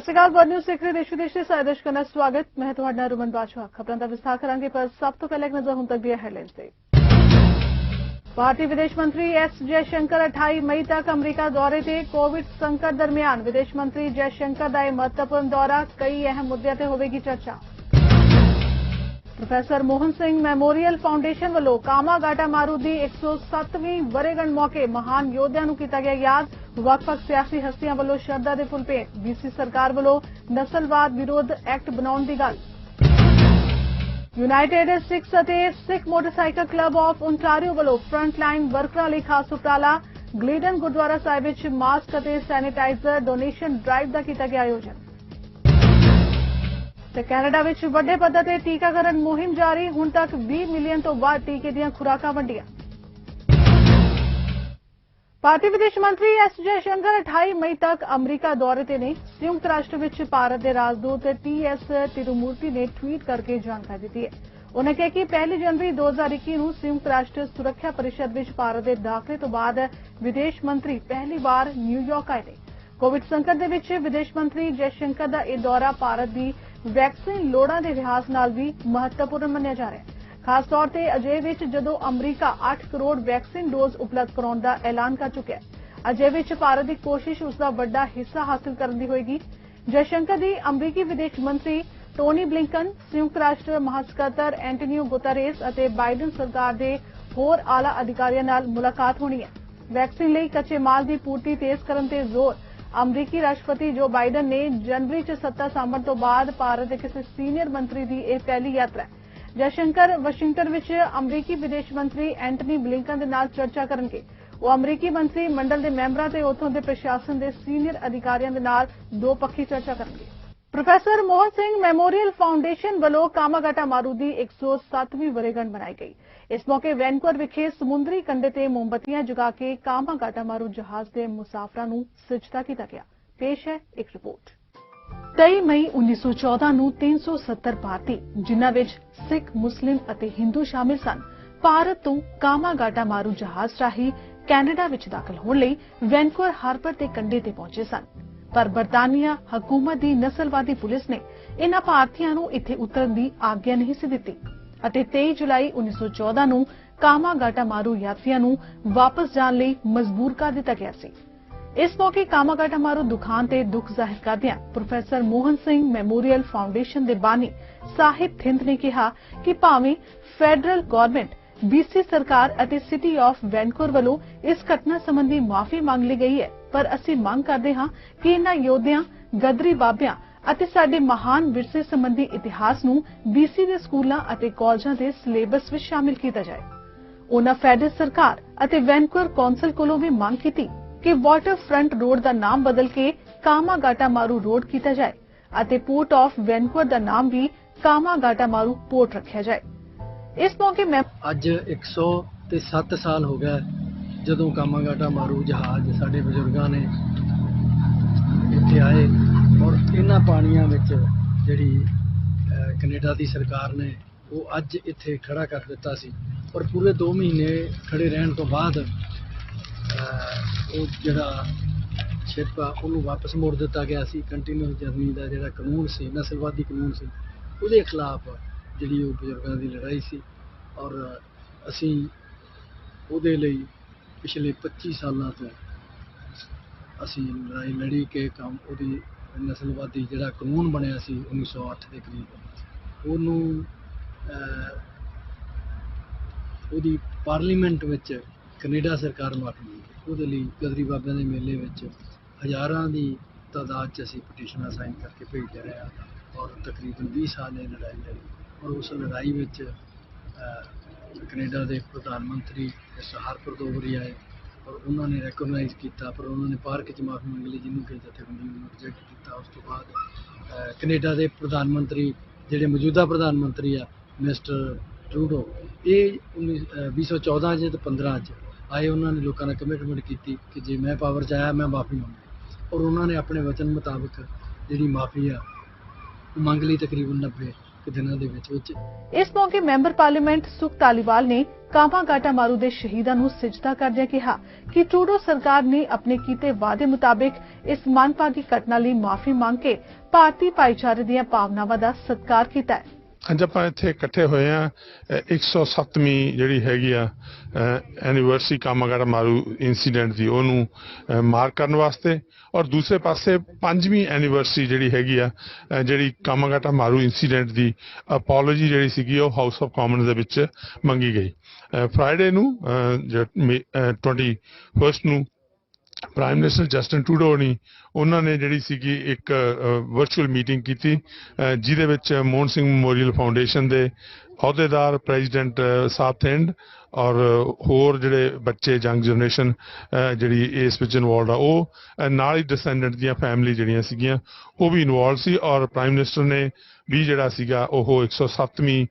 ਸਤਿ ਸ਼੍ਰੀ ਅਕਾਲ। न्यूज़ देख रहे देश विदेश से सारे दर्शकों का स्वागत। मैं ਤੁਹਾਡਾ ਰੁਮਨ ਬਾਜਵਾ। ਖਬਰਾਂ ਦਾ ਵਿਸਥਾਰ ਕਰਾਂਗੇ, ਪਰ ਸਭ ਤੋਂ ਪਹਿਲਾਂ ਇੱਕ ਨਜ਼ਰ ਹੁਣ ਤੱਕ ਦੀਆਂ ਹੈਡਲਾਈਨਸ ਤੇ। भारतीय विदेश मंत्री एस जयशंकर 28 मई तक अमरीका दौरे से। कोविड संकट दरमियान विदेश मंत्री जयशंकर का यह महत्वपूर्ण दौरा, कई अहम मुद्दों पर होगी चर्चा। प्रोफेसर मोहन सिंह मैमोरीयल फाउंडेशन वालों कामा गाटा मारू की 107वीं वरेगंढ मौके महान योद्धा नूं कीता गया याद। ਵੱਖ-ਵੱਖ सियासी हस्तियां वालों श्रद्धा के फुल भेंट। बीसी सरकार वालों नस्लवाद विरोध एक्ट बनाने की गल। यूनाइटेड सिक्स ਅਤੇ Sikh motorcycle club of Ontario वालों फ्रंटलाइन वर्करां ਲਈ खास उपराला। ग्लीडन गुरुद्वारा साहिब विच मास्क ਅਤੇ सैनिटाइजर डोनेशन ड्राइव का कीता गया आयोजन। ਤੇ ਕੈਨੇਡਾ ਵਿੱਚ ਵੱਡੇ ਪੱਧਰ ਤੇ ਟੀਕਾਕਰਨ ਮੁਹਿੰਮ ਜਾਰੀ। ਹੁਣ ਤੱਕ 20 ਮਿਲੀਅਨ ਤੋਂ ਵੱਧ ਟੀਕੇ ਦੀਆਂ ਖੁਰਾਕਾਂ ਵੰਡੀਆਂ। ਭਾਰਤੀ ਵਿਦੇਸ਼ ਮੰਤਰੀ ਐਸ ਜयशंकर 28 ਮਈ ਤੱਕ ਅਮਰੀਕਾ ਦੌਰੇ ਤੇ ਨੇ। ਸੰਯੁਕਤ ਰਾਸ਼ਟਰ ਵਿੱਚ ਭਾਰਤ ਦੇ ਰਾਜਦੂਤ ਟੀ.ਐਸ. ਤਿਰੂਮੂਰਤੀ ਨੇ ਟਵੀਟ ਕਰਕੇ ਜਾਣਕਾਰੀ ਦਿੱਤੀ ਹੈ। ਉਨ੍ਹਾਂ ਕਿਹਾ ਕਿ 1 ਜਨਵਰੀ 2021 ਨੂੰ ਸੰਯੁਕਤ ਰਾਸ਼ਟਰ ਸੁਰੱਖਿਆ ਪਰਿਸ਼ਦ ਵਿੱਚ ਭਾਰਤ ਦੇ ਦਾਖਲੇ ਤੋਂ ਬਾਅਦ ਵਿਦੇਸ਼ ਮੰਤਰੀ ਪਹਿਲੀ ਵਾਰ ਨਿਊਯਾਰਕ ਆਏ ਨੇ। ਕੋਵਿਡ ਸੰਕਟ ਦੇ ਵਿੱਚ ਵਿਦੇਸ਼ ਮੰਤਰੀ ਜयशंकर ਦਾ ਇਹ ਦੌਰਾ ਭਾਰਤ ਦੀ ਵੈਕਸੀਨ ਲੋੜਾਂ ਦੇ ਲਿਹਾਜ਼ ਨਾਲ ਵੀ ਮਹੱਤਵਪੂਰਨ ਮੰਨਿਆ ਜਾ ਰਿਹਾ ਹੈ। खास तौर पर अजय विच जदों अमरीका 8 करोड़ वैक्सीन डोज उपलब्ध कराने का ऐलान कर चुका है। अजय विच भारत की कोशिश उसका बड़ा हिस्सा हासिल करने की होगी। जयशंकर की अमरीकी विदेश मंत्री टोनी ब्लिंकन, संयुक्त राष्ट्र महासकत्तर एंटोनियो गुतरेस और बाइडन सरकार के होर आला अधिकारियों नाल मुलाकात होनी है। वैक्सीन लई कच्चे माल की पूर्ति तेज करने ते जोर। अमरीकी राष्ट्रपति जो बाइडन ने जनवरी च सत्ता सांभण तो बाद भारत के किसी सीनियर मंत्री की यह पहली यात्रा है। जयशंकर वाशिंगटन विच अमरीकी विदेश मंत्री एंटनी ब्लिंकन दे नाल चर्चा करनगे। वो अमरीकी मंत्री मंडल के मैंबरां ते उत्थों दे प्रशासन के सीनियर अधिकारियों के नाल दो पक्षी चर्चा करनगे। प्रोफेसर मोहन सिंह मैमोरीयल फाउंडेशन वालों कामा गाटा मारू की 107वीं वरेगंढ मनाई गई। इस मौके वैनकूवर विखे समुद्री कंढे ते मोमबत्तियां जगा के कामा गाटा मारू जहाज के मुसाफरां नूं सजदा कीता गया। पेश है एक रिपोर्ट। 23 मई 1914 ਨੂੰ 370 ਭਾਰਤੀ, ਜਿਨ੍ਹਾਂ ਵਿੱਚ ਸਿੱਖ, ਮੁਸਲਿਮ ਅਤੇ ਹਿੰਦੂ ਸ਼ਾਮਿਲ ਸਨ, ਭਾਰਤ ਤੋਂ ਕਾਮਾ ਗਾਟਾ ਮਾਰੂ ਜਹਾਜ਼ ਰਾਹੀਂ ਕੈਨੇਡਾ ਵਿੱਚ ਦਾਖਲ ਹੋਣ ਲਈ ਵੈਨਕੂਵਰ ਹਾਰਬਰ ਦੇ ਕੰਢੇ ਤੇ ਪਹੁੰਚੇ ਸਨ। ਪਰ ਬਰਤਾਨੀਆ ਹਕੂਮਤ ਦੀ ਨਸਲਵਾਦੀ ਪੁਲਿਸ ਨੇ ਇਨ੍ਹਾਂ ਭਾਰਤੀਆਂ ਨੂੰ ਇੱਥੇ ਉਤਰਨ ਦੀ ਆਗਿਆ ਨਹੀਂ ਸੀ ਦਿੱਤੀ ਅਤੇ 23 ਜੁਲਾਈ 1914 ਨੂੰ ਕਾਮਾ ਗਾਟਾ ਮਾਰੂ ਯਾਤਰੀਆਂ ਨੂੰ ਵਾਪਸ ਜਾਣ ਲਈ ਮਜਬੂਰ ਕਰ ਦਿੱਤਾ ਗਿਆ ਸੀ। इस मौके कामा गाटा मारू दुखान ते दुख जाहिर करदियां प्रोफेसर मोहन सिंह मैमोरीयल फाउंडेशन के बानी साहिब थिंद ने कहा कि भावें फैडरल गवर्नमेंट, बीसी सरकार अते सिटी ऑफ वैनकूवर वालों इस घटना संबंधी माफी मांग ली गई है, पर असीं मंग करदे हां कि इन्हां योद्धियां, गदरी बाबियां अते साडे महान विरसे संबंधी इतिहास नूं बीसी दे स्कूलां अते कॉलेजां दे सिलेबस विच शामिल कीता जाए। उन्हां फैडरल सरकार अते वैनकूवर कौंसल कोलों भी मंग कीती कि वाटर फ्रंट रोड का नाम बदल के कामा गाटा मारू रोड किया जाए और पोर्ट ऑफ वैनकूवर का नाम भी कामा गाटा मारू पोर्ट रखा जाए। इस मौके मैं अज 107 साल हो गया जदों कामा गाटा मारू जहाज साडे बजुर्गां ने इत्थे आए और इन्हां पानियां विच जिहड़ी कनेडा की सरकार ने वो अज इत्थे खड़ा कर दिता सी और पूरे 2 महीने खड़े रहने तो बाद ਉਹ ਜਿਹੜਾ ਸ਼ਿਪ ਆ ਉਹਨੂੰ ਵਾਪਸ ਮੋੜ ਦਿੱਤਾ ਗਿਆ ਸੀ। ਕੰਟੀਨਿਊਸ ਜਰਨੀ ਦਾ ਜਿਹੜਾ ਕਾਨੂੰਨ ਸੀ, ਨਸਲਵਾਦੀ ਕਾਨੂੰਨ ਸੀ, ਉਹਦੇ ਖਿਲਾਫ ਜਿਹੜੀ ਉਹ ਬਜ਼ੁਰਗਾਂ ਦੀ ਲੜਾਈ ਸੀ ਔਰ ਅਸੀਂ ਉਹਦੇ ਲਈ ਪਿਛਲੇ 25 ਸਾਲਾਂ ਤੋਂ ਅਸੀਂ ਲੜਾਈ ਲੜੀ ਕਿ ਕੰਮ ਉਹਦੀ ਨਸਲਵਾਦੀ ਜਿਹੜਾ ਕਾਨੂੰਨ ਬਣਿਆ ਸੀ 1908 ਦੇ ਕਰੀਬ, ਉਹਨੂੰ ਉਹਦੀ ਪਾਰਲੀਮੈਂਟ ਵਿੱਚ ਕੈਨੇਡਾ ਸਰਕਾਰ ਮਾਫੀ ਮੰਗੀ। ਉਹਦੇ ਲਈ ਗਦਰੀ ਬਾਬਿਆਂ ਦੇ ਮੇਲੇ ਵਿੱਚ ਹਜ਼ਾਰਾਂ ਦੀ ਤਾਦਾਦ 'ਚ ਅਸੀਂ ਪਟੀਸ਼ਨਾਂ ਸਾਈਨ ਕਰਕੇ ਭੇਜਦੇ ਰਹੇ ਹਾਂ ਔਰ ਤਕਰੀਬਨ 20 ਸਾਲ ਇਹ ਲੜਾਈ ਲੜੀ ਔਰ ਉਸ ਲੜਾਈ ਵਿੱਚ ਕੈਨੇਡਾ ਦੇ ਪ੍ਰਧਾਨ ਮੰਤਰੀ ਹਾਰਪਰ 2 ਵਾਰੀ ਆਏ ਔਰ ਉਹਨਾਂ ਨੇ ਰੈਕਗਨਾਈਜ਼ ਕੀਤਾ, ਪਰ ਉਹਨਾਂ ਨੇ ਪਾਰਕ 'ਚ ਮਾਫੀ ਮੰਗ ਲਈ, ਜਿਹਨੂੰ ਕਿ ਜਥੇਬੰਦੀ ਨੂੰ ਰਿਜੈਕਟ ਕੀਤਾ। ਉਸ ਤੋਂ ਬਾਅਦ ਕੈਨੇਡਾ ਦੇ ਪ੍ਰਧਾਨ ਮੰਤਰੀ ਜਿਹੜੇ ਮੌਜੂਦਾ ਪ੍ਰਧਾਨ ਮੰਤਰੀ ਆ ਮਿਸਟਰ ਟਰੂਡੋ, ਇਹ 2014 'ਚ ਤੇ 15 'ਚ ਆਏ। ਉਹਨਾਂ ਨੇ ਲੋਕਾਂ ਨਾਲ ਕਮਿਟਮੈਂਟ ਕੀਤੀ ਕਿ ਜੇ ਮੈਂ ਪਾਵਰ 'ਚ ਆਇਆ ਮੈਂ ਮਾਫੀ ਮੰਗੀ ਔਰ ਉਹਨਾਂ ਨੇ ਆਪਣੇ ਵਚਨ ਮੁਤਾਬਕ ਜਿਹੜੀ ਮਾਫੀ ਆ ਮੰਗ ਲਈ ਤਕਰੀਬਨ 90 ਕੁ ਦਿਨਾਂ ਦੇ ਵਿੱਚ ਇਸ ਮੌਕੇ ਮੈਂਬਰ ਪਾਰਲੀਮੈਂਟ ਸੁਖ ਧਾਲੀਵਾਲ ਨੇ ਕਾਮਾਗਾਟਾ ਮਾਰੂ ਦੇ ਸ਼ਹੀਦਾਂ ਨੂੰ ਸਿਜਦਾ ਕਰਦਿਆਂ ਕਿਹਾ ਕਿ ਟਰੂਡੋ ਸਰਕਾਰ ਨੇ ਆਪਣੇ ਕੀਤੇ ਵਾਅਦੇ ਮੁਤਾਬਿਕ ਇਸ ਮੰਦਭਾਗੀ ਘਟਨਾ ਲਈ ਮਾਫੀ ਮੰਗ ਕੇ ਭਾਰਤੀ ਭਾਈਚਾਰੇ ਦੀਆਂ ਭਾਵਨਾਵਾਂ ਦਾ ਸਤਿਕਾਰ ਕੀਤਾ ਹੈ। ਅੱਜ ਆਪਾਂ ਇੱਥੇ ਇਕੱਠੇ ਹੋਏ ਆ 107ਵੀਂ ਜਿਹੜੀ ਹੈਗੀ ਆ ਐਨੀਵਰਸਰੀ ਕਾਮਾਗਾਟਾ ਮਾਰੂ ਇਨਸੀਡੈਂਟ ਦੀ ਉਹਨੂੰ ਮਾਰਕ ਕਰਨ ਵਾਸਤੇ ਔਰ ਦੂਸਰੇ ਪਾਸੇ 5ਵੀਂ ਐਨੀਵਰਸਰੀ ਜਿਹੜੀ ਹੈਗੀ ਆ ਜਿਹੜੀ ਕਾਮਾਗਾਟਾ ਮਾਰੂ ਇਨਸੀਡੈਂਟ ਦੀ ਅਪੋਲੋਜੀ ਜਿਹੜੀ ਸੀਗੀ ਉਹ ਹਾਊਸ ਆਫ ਕਾਮਨਸ ਦੇ ਵਿੱਚ ਮੰਗੀ ਗਈ। ਫਰਾਈਡੇ ਨੂੰ 21 ਨੂੰ ਪ੍ਰਾਈਮ ਮਿਨਿਸਟਰ ਜਸਟਿਨ ਟਰੂਡੋ ਨੇ ਉਹਨਾਂ ਨੇ ਜਿਹੜੀ ਸੀਗੀ ਇੱਕ ਵਰਚੁਅਲ ਮੀਟਿੰਗ ਕੀਤੀ ਜਿਹਦੇ ਵਿੱਚ ਮੋਹਨ ਸਿੰਘ ਮੈਮੋਰੀਅਲ ਫਾਊਂਡੇਸ਼ਨ ਦੇ ਅਹੁਦੇਦਾਰ ਪ੍ਰੈਜ਼ੀਡੈਂਟ ਸਾਬਥਿੰਡ ਔਰ ਹੋਰ ਜਿਹੜੇ ਬੱਚੇ ਯੰਗ ਜਨਰੇਸ਼ਨ ਜਿਹੜੀ ਇਸ ਵਿੱਚ ਇਨਵੋਲਡ ਆ ਉਹ ਨਾਲ ਹੀ ਡਿਸੈਂਡੈਂਟ ਦੀਆਂ ਫੈਮਿਲੀ ਜਿਹੜੀਆਂ ਸੀਗੀਆਂ ਉਹ ਵੀ ਇਨਵੋਲਡ ਸੀ ਔਰ ਪ੍ਰਾਈਮ ਮਿਨਿਸਟਰ ਨੇ ਵੀ ਜਿਹੜਾ ਸੀਗਾ ਉਹ 107ਵੀਂ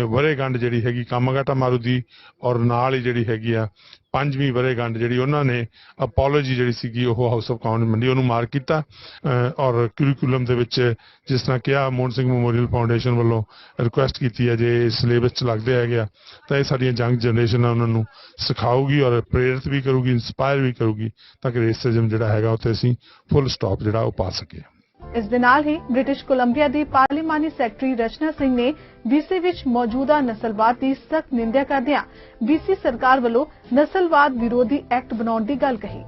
ਵਰ੍ਹੇਗੰਢ ਜਿਹੜੀ ਹੈਗੀ ਕਾਮਾਗਾਟਾ ਮਾਰੂ ਦੀ ਔਰ ਨਾਲ ਹੀ ਜਿਹੜੀ ਹੈਗੀ ਆ 5ਵੀਂ ਵਰ੍ਹੇਗੰਢ ਜਿਹੜੀ ਉਹਨਾਂ ਨੇ ਅਪੋਲੋਜੀ ਜਿਹੜੀ ਸੀਗੀ ਉਹ ਹਾਊਸ ਆਫ ਕਾਮਨਸ ਮੰਡੀ ਉਹਨੂੰ ਮਾਰਕ ਕੀਤਾ ਔਰ ਕਰਿਕੂਲਮ ਦੇ ਵਿੱਚ ਜਿਸ ਤਰ੍ਹਾਂ ਕਿਹਾ ਮੋਹਨ ਸਿੰਘ ਮੈਮੋਰੀਅਲ ਫਾਊਂਡੇਸ਼ਨ ਵੱਲੋਂ ਰਿਕੁਐਸਟ ਕੀਤੀ ਹੈ ਜੇ ਸਿਲੇਬਸ 'ਚ ਲੱਗਦੇ ਹੈਗੇ ਆ ਤਾਂ ਇਹ ਸਾਡੀਆਂ ਯੰਗ ਜਨਰੇਸ਼ਨ ਆ ਉਹਨਾਂ ਨੂੰ ਸਿਖਾਊਗੀ ਔਰ ਪ੍ਰੇਰਿਤ ਵੀ ਕਰੂਗੀ ਇੰਸਪਾਇਰ ਵੀ ਕਰੂਗੀ ਤਾਂ ਕਿ ਰੇਸਿਜ਼ਮ ਜਿਹੜਾ ਹੈਗਾ ਉੱਥੇ ਅਸੀਂ ਫੁੱਲ ਸਟਾਪ ਜਿਹੜਾ ਉਹ ਪਾ ਸਕੀਏ। ਇਸ ਦੇ ਨਾਲ ਹੀ ਬ੍ਰਿਟਿਸ਼ ਕੋਲੰਬੀਆ ਦੀ ਪਾਰਲੀਮਾਨੀ ਸੈਕਟਰੀ ਰਚਨਾ ਸਿੰਘ ਨੇ BC ਵਿੱਚ ਮੌਜੂਦਾ ਨਸਲਵਾਦ ਦੀ ਸਖਤ ਨਿੰਦਿਆ ਕਰਦਿਆਂ BC ਸਰਕਾਰ ਵੱਲੋਂ ਨਸਲਵਾਦ ਵਿਰੋਧੀ ਐਕਟ ਬਣਾਉਣ ਦੀ ਗੱਲ ਕਹੀ।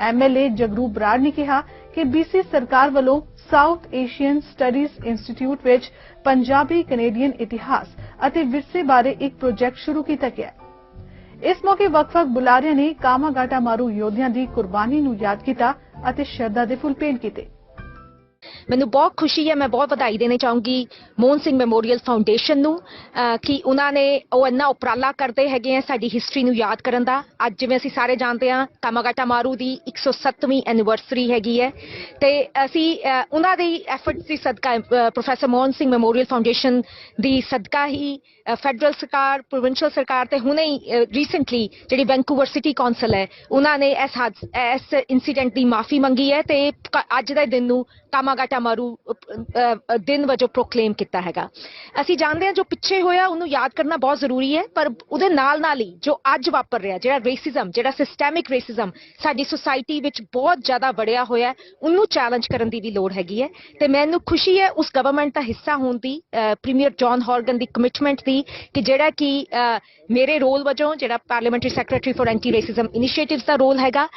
MLA ਜਗਰੂਪ ਬਰਾੜ ਨੇ ਕਿਹਾ ਕਿ BC ਸਰਕਾਰ ਵੱਲੋਂ ਸਾਊਥ ਏਸ਼ੀਅਨ ਸਟੱਡੀਜ਼ ਇੰਸਟੀਚਿਊਟ ਵਿੱਚ ਪੰਜਾਬੀ ਕੈਨੇਡੀਅਨ ਇਤਿਹਾਸ ਅਤੇ ਵਿਰਸੇ ਬਾਰੇ ਇੱਕ ਪ੍ਰੋਜੈਕਟ ਸ਼ੁਰੂ ਕੀਤਾ ਗਿਆ ਹੈ। ਇਸ ਮੌਕੇ ਵੱਖ-ਵੱਖ ਬੁਲਾਰਿਆਂ ਨੇ ਕਾਮਾਗਾਟਾ ਮਾਰੂ ਯੋਧਿਆਂ ਦੀ ਕੁਰਬਾਨੀ ਨੂੰ ਯਾਦ ਕੀਤਾ ਅਤੇ ਸ਼ਰਧਾ ਦੇ ਫੁੱਲ ਭੇਂਟ ਕੀਤੇ। ਮੈਨੂੰ ਬਹੁਤ ਖੁਸ਼ੀ ਹੈ, ਮੈਂ ਬਹੁਤ ਵਧਾਈ ਦੇਣੀ ਚਾਹੂੰਗੀ ਮੋਹਨ ਸਿੰਘ ਮੈਮੋਰੀਅਲ ਫਾਊਂਡੇਸ਼ਨ ਨੂੰ ਕਿ ਉਹਨਾਂ ਨੇ ਉਹ ਇੰਨਾ ਉਪਰਾਲਾ ਕਰਦੇ ਹੈਗੇ ਆ ਸਾਡੀ ਹਿਸਟਰੀ ਨੂੰ ਯਾਦ ਕਰਨ ਦਾ। ਅੱਜ ਜਿਵੇਂ ਅਸੀਂ ਸਾਰੇ ਜਾਣਦੇ ਹਾਂ ਕਾਮਾਗਾਟਾ ਮਾਰੂ ਦੀ 107ਵੀਂ ਐਨੀਵਰਸਰੀ ਹੈਗੀ ਹੈ ਤੇ ਅਸੀਂ ਉਹਨਾਂ ਦੀ ਐਫਰਟਸ ਦੀ ਸਦਕਾ professor Mohan Singh memorial foundation ਦੀ ਸਦਕਾ ਹੀ ਫੈਡਰਲ ਸਰਕਾਰ ਪ੍ਰੋਵਿੰਸ਼ੀਅਲ ਸਰਕਾਰ ਤੇ ਹੁਣੇ ਹੀ ਰੀਸੈਂਟਲੀ ਜਿਹੜੀ ਵੈਂਕੂਵਰ ਸਿਟੀ ਕੌਂਸਲ ਹੈ ਉਹਨਾਂ ਨੇ ਇਸ ਇਨਸੀਡੈਂਟ ਦੀ ਮਾਫੀ ਮੰਗੀ ਹੈ ਤੇ ਅੱਜ ਦੇ ਦਿਨ ਨੂੰ ਕਾਮਾਗਾਟਾ ਮਾਰੂ ਦਿਨ ਵਜੋਂ ਪ੍ਰੋਕਲੇਮ ਕੀਤਾ ਹੈਗਾ। ਅਸੀਂ ਜਾਣਦੇ ਹਾਂ ਜੋ ਪਿੱਛੇ ਹੋਇਆ ਉਹਨੂੰ ਯਾਦ ਕਰਨਾ ਬਹੁਤ ਜ਼ਰੂਰੀ ਹੈ ਪਰ ਉਹਦੇ ਨਾਲ ਨਾਲ ਹੀ ਜੋ ਅੱਜ ਵਾਪਰ ਰਿਹਾ ਜਿਹੜਾ ਰੇਸਿਜ਼ਮ ਜਿਹੜਾ ਸਿਸਟੈਮਿਕ ਰੇਸਿਜ਼ਮ ਸਾਡੀ ਸੁਸਾਇਟੀ ਵਿੱਚ ਬਹੁਤ ਜ਼ਿਆਦਾ ਵੜਿਆ ਹੋਇਆ ਉਹਨੂੰ ਚੈਲੰਜ ਕਰਨ ਦੀ ਵੀ ਲੋੜ ਹੈਗੀ ਹੈ ਤੇ ਮੈਨੂੰ ਖੁਸ਼ੀ ਹੈ ਉਸ ਗਵਰਨਮੈਂਟ ਦਾ ਹਿੱਸਾ ਹੋਣ ਦੀ ਪ੍ਰੀਮੀਅਰ ਜੌਨ ਹੌਰਗਨ ਦੀ ਕਮਿਟਮੈਂਟ ਦੀ ਕਿ ਜਿਹੜਾ ਕਿ ਮੇਰੇ ਰੋਲ ਵਜੋਂ ਜਿਹੜਾ parliamentary secretary for anti racism initiatives ਦਾ ਰੋਲ ਹੈਗਾ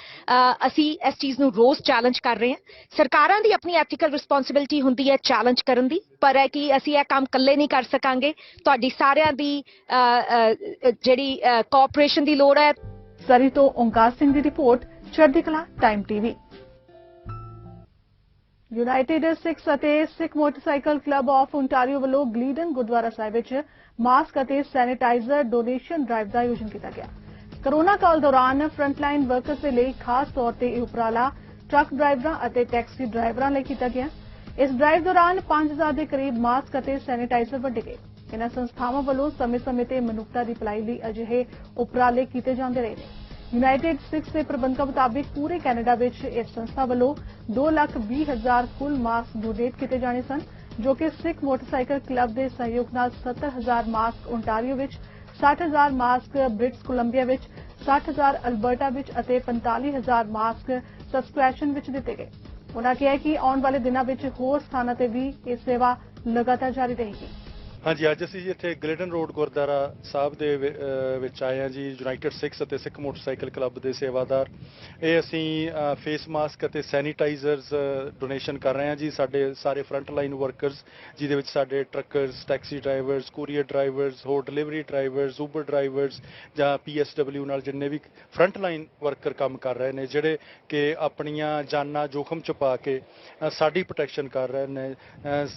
ਅਸੀਂ ਇਸ ਚੀਜ਼ ਨੂੰ ਰੋਜ਼ ਚੈਲੰਜ ਕਰ ਰਹੇ ਹਾਂ। ਸਰਕਾਰਾਂ ਦੀ ਆਪਣੀ ਐਥੀਕਲ ਰਿਸਪੌਂਸਿਬਿਲਿਟੀ ਹੁੰਦੀ ਹੈ ਚੈਲੰਜ ਕਰਨ ਦੀ ਪਰ ਹੈ ਕਿ ਅਸੀਂ ਇਹ ਕੰਮ ਇਕੱਲੇ ਨਹੀਂ ਕਰ ਸਕਾਂਗੇ ਤੁਹਾਡੀ ਸਾਰਿਆਂ ਦੀ ਜਿਹੜੀ ਕੋਆਪਰੇਸ਼ਨ ਦੀ ਲੋੜ ਹੈ। ਸਰੀ ਤੋਂ ਓਂਕਾਰ ਸਿੰਘ ਦੀ ਰਿਪੋਰਟ ਚੜ੍ਹਦੀਕਲਾ ਟਾਈਮ TV। ਯੂਨਾਈਟਿਡ ਸਿੱਖ ਅਤੇ ਸਿੱਖ ਮੋਟਰਸਾਈਕਲ ਕਲੱਬ ਆਫ ਓਨਟਾਰੀਓ ਵੱਲੋਂ ਗਲੀਡਨ ਗੁਰਦੁਆਰਾ ਸਾਹਿਬ ਵਿੱਚ ਮਾਸਕ ਅਤੇ ਸੈਨੀਟਾਈਜ਼ਰ ਡੋਨੇਸ਼ਨ ਡਰਾਈਵ ਦਾ ਆਯੋਜਨ ਕੀਤਾ ਗਿਆ। ਕਰੋਨਾ ਕਾਲ ਦੌਰਾਨ ਫਰੰਟਲਾਈਨ ਵਰਕਰਸ ਦੇ ਲਈ ਖਾਸ ਤੌਰ ਤੇ ਇਹ ਉਪਰਾਲਾ ਟਰੱਕ ਡਰਾਈਵਰਾਂ ਅਤੇ ਟੈਕਸੀ ਡਰਾਈਵਰਾਂ ਲਈ ਕੀਤਾ ਗਿਆ। ਇਸ ਡਰਾਈਵ ਦੌਰਾਨ 5000 ਦੇ ਕਰੀਬ ਮਾਸਕ ਅਤੇ ਸੈਨੀਟਾਈਜ਼ਰ ਵੰਡੇ ਗਏ। ਇਨ੍ਹਾਂ ਸੰਸਥਾਵਾਂ ਵੱਲੋਂ ਸਮੇਂ-ਸਮੇਂ ਤੇ ਮਨੁੱਖਤਾ ਦੀ ਭਲਾਈ ਲਈ ਅਜਿਹੇ ਉਪਰਾਲੇ ਕੀਤੇ ਜਾਂਦੇ ਰਹੇ ਨੇ। ਯੂਨਾਈਟਿਡ ਸਿੱਖ ਦੇ ਪ੍ਰਬੰਧਕਾਂ ਮੁਤਾਬਿਕ ਪੂਰੇ ਕੈਨੇਡਾ ਵਿੱਚ ਇਸ ਸੰਸਥਾ ਵੱਲੋਂ 2,20,000 ਕੁੱਲ ਮਾਸਕ ਡੋਨੇਟ ਕੀਤੇ ਜਾਣੇ ਸਨ ਜੋ ਕਿ ਸਿੱਖ ਮੋਟਰਸਾਈਕਲ ਕਲੱਬ ਦੇ ਸਹਿਯੋਗ ਨਾਲ 70,000 ਮਾਸਕ ਓਨਟਾਰੀਓ ਵਿੱਚ 60,000 ਮਾਸਕ ਬ੍ਰਿਟਿਸ਼ ਕੋਲੰਬੀਆ ਵਿੱਚ 60,000 ਅਲਬਰਟਾ ਵਿੱਚ ਅਤੇ 45,000 ਮਾਸਕ ਸਸਕੁਐਸ਼ਨ ਵਿੱਚ ਦਿੱਤੇ ਗਏ। ਉਨ੍ਹਾਂ ਕਿਹਾ ਕਿ ਆਉਣ ਵਾਲੇ ਦਿਨਾਂ ਵਿੱਚ ਹੋਰ ਸਥਾਨਾਂ ਤੇ ਵੀ ਇਹ ਸੇਵਾ ਲਗਾਤਾਰ ਜਾਰੀ ਰਹੇਗੀ। ਹਾਂਜੀ, ਅੱਜ ਅਸੀਂ ਇੱਥੇ ਗਲਿਡਨ ਰੋਡ ਗੁਰਦੁਆਰਾ ਸਾਹਿਬ ਦੇ ਵਿੱਚ ਆਏ ਹਾਂ ਜੀ। ਯੂਨਾਈਟਿਡ ਸਿੱਖਸ ਅਤੇ ਸਿੱਖ ਮੋਟਰਸਾਈਕਲ ਕਲੱਬ ਦੇ ਸੇਵਾਦਾਰ ਇਹ ਅਸੀਂ ਫੇਸ ਮਾਸਕ ਅਤੇ ਸੈਨੀਟਾਈਜ਼ਰਸ ਡੋਨੇਸ਼ਨ ਕਰ ਰਹੇ ਹਾਂ ਜੀ ਸਾਡੇ ਸਾਰੇ ਫਰੰਟ ਲਾਈਨ ਵਰਕਰਸ ਜਿਹਦੇ ਵਿੱਚ ਸਾਡੇ truckers taxi drivers courier drivers ਹੋਰ ਡਿਲੀਵਰੀ ਡਰਾਈਵਰਸ ਊਬਰ ਡਰਾਈਵਰਸ ਜਾਂ PSW ਨਾਲ ਜਿੰਨੇ ਵੀ ਫਰੰਟ ਲਾਈਨ ਵਰਕਰ ਕੰਮ ਕਰ ਰਹੇ ਨੇ ਜਿਹੜੇ ਕਿ ਆਪਣੀਆਂ ਜਾਨਾਂ ਜੋਖਮ 'ਚ ਪਾ ਕੇ ਸਾਡੀ ਪ੍ਰੋਟੈਕਸ਼ਨ ਕਰ ਰਹੇ ਨੇ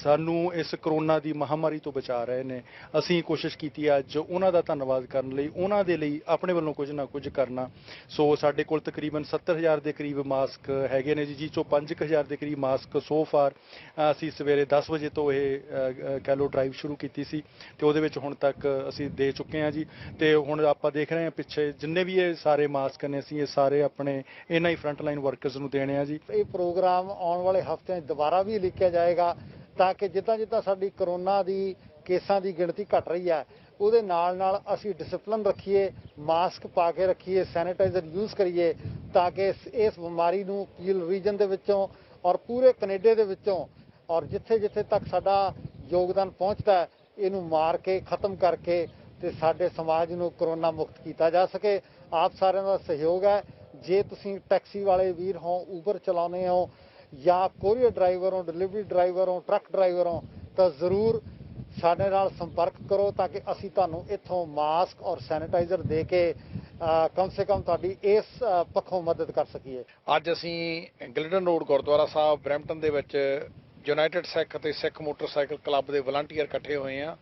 ਸਾਨੂੰ ਇਸ ਕਰੋਨਾ ਦੀ ਮਹਾਮਾਰੀ ਤੋਂ ਬਚਾ ਰਹੇ ਨੇ। ਅਸੀਂ ਕੋਸ਼ਿਸ਼ ਕੀਤੀ ਅੱਜ ਉਹਨਾਂ ਦਾ ਧੰਨਵਾਦ ਕਰਨ ਲਈ ਉਹਨਾਂ ਦੇ ਲਈ ਆਪਣੇ ਵੱਲੋਂ ਕੁਝ ਨਾ ਕੁਝ ਕਰਨਾ। ਸੋ ਸਾਡੇ ਕੋਲ ਤਕਰੀਬਨ 70,000 ਦੇ ਕਰੀਬ ਮਾਸਕ ਹੈਗੇ ਨੇ ਜੀ ਜਿਸ ਚੋਂ 5,000 ਦੇ ਕਰੀਬ ਮਾਸਕ ਸੋ ਫਾਰ ਅਸੀਂ ਸਵੇਰੇ 10 ਵਜੇ ਤੋਂ ਇਹ ਕਹਿ ਲਓ ਡਰਾਈਵ ਸ਼ੁਰੂ ਕੀਤੀ ਸੀ ਤੇ ਉਹਦੇ ਵਿੱਚ ਹੁਣ ਤੱਕ ਅਸੀਂ ਦੇ ਚੁੱਕੇ ਹਾਂ ਜੀ ਤੇ ਹੁਣ ਆਪਾਂ ਦੇਖ ਰਹੇ ਹਾਂ ਪਿੱਛੇ ਜਿੰਨੇ ਵੀ ਇਹ ਸਾਰੇ ਮਾਸਕ ਨੇ ਅਸੀਂ ਇਹ ਸਾਰੇ ਆਪਣੇ ਇਹਨਾਂ ਹੀ ਫਰੰਟ ਲਾਈਨ ਵਰਕਰਸ ਨੂੰ ਦੇਣੇ ਆ ਜੀ। ਇਹ ਪ੍ਰੋਗਰਾਮ ਆਉਣ ਵਾਲੇ ਹਫ਼ਤਿਆਂ 'ਚ ਦੁਬਾਰਾ ਵੀ ਲਿਖਿਆ ਜਾਏਗਾ ਤਾਂ ਕਿ ਜਿੱਦਾਂ ਜਿੱਦਾਂ ਸਾਡੀ ਕਰੋਨਾ ਦੀ ਕੇਸਾਂ ਦੀ ਗਿਣਤੀ ਘਟ ਰਹੀ ਹੈ ਉਹਦੇ ਨਾਲ ਨਾਲ ਅਸੀਂ ਡਿਸਪਲਿਨ ਰੱਖੀਏ, ਮਾਸਕ ਪਾ ਕੇ ਰੱਖੀਏ, ਸੈਨੀਟਾਈਜ਼ਰ ਯੂਜ਼ ਕਰੀਏ ਤਾਂ ਕਿ ਇਸ ਬਿਮਾਰੀ ਨੂੰ ਕੀਲ ਰੀਜਨ ਦੇ ਵਿੱਚੋਂ ਔਰ ਪੂਰੇ ਕੈਨੇਡਾ ਦੇ ਵਿੱਚੋਂ ਔਰ ਜਿੱਥੇ ਜਿੱਥੇ ਤੱਕ ਸਾਡਾ ਯੋਗਦਾਨ ਪਹੁੰਚਦਾ ਹੈ ਇਹਨੂੰ ਮਾਰ ਕੇ ਖਤਮ ਕਰਕੇ ਤੇ ਸਾਡੇ ਸਮਾਜ ਨੂੰ ਕਰੋਨਾ ਮੁਕਤ ਕੀਤਾ ਜਾ ਸਕੇ। ਆਪ ਸਾਰਿਆਂ ਦਾ ਸਹਿਯੋਗ ਹੈ। ਜੇ ਤੁਸੀਂ ਟੈਕਸੀ ਵਾਲੇ ਵੀਰ ਹੋ, ਊਬਰ ਚਲਾਉਂਦੇ ਹੋ ਜਾਂ ਕੋਰੀਅਰ ਡਰਾਈਵਰ ਹੋ, ਡਿਲੀਵਰੀ ਡਰਾਈਵਰ ਹੋ, ਟਰੱਕ ਡਰਾਈਵਰ ਹੋ ਤਾਂ ਜ਼ਰੂਰ ਸਾਡੇ ਨਾਲ ਸੰਪਰਕ ਕਰੋ ਤਾਂ ਕਿ ਅਸੀਂ ਤੁਹਾਨੂੰ ਇੱਥੋਂ ਮਾਸਕ ਔਰ ਸੈਨੀਟਾਈਜ਼ਰ ਦੇ ਕੇ ਕਮ ਸੇ ਕਮ ਤੁਹਾਡੀ ਇਸ ਪੱਖੋਂ ਮਦਦ ਕਰ ਸਕੀਏ। ਅੱਜ ਅਸੀਂ ਗਿਲਡਨ ਰੋਡ ਗੁਰਦੁਆਰਾ ਸਾਹਿਬ ਬਰੈਂਪਟਨ ਦੇ ਵਿੱਚ ਯੂਨਾਈਟਿਡ ਸਿੱਖ ਅਤੇ ਸਿੱਖ ਮੋਟਰਸਾਈਕਲ ਕਲੱਬ ਦੇ ਵਲੰਟੀਅਰ ਇਕੱਠੇ ਹੋਏ ਹਾਂ।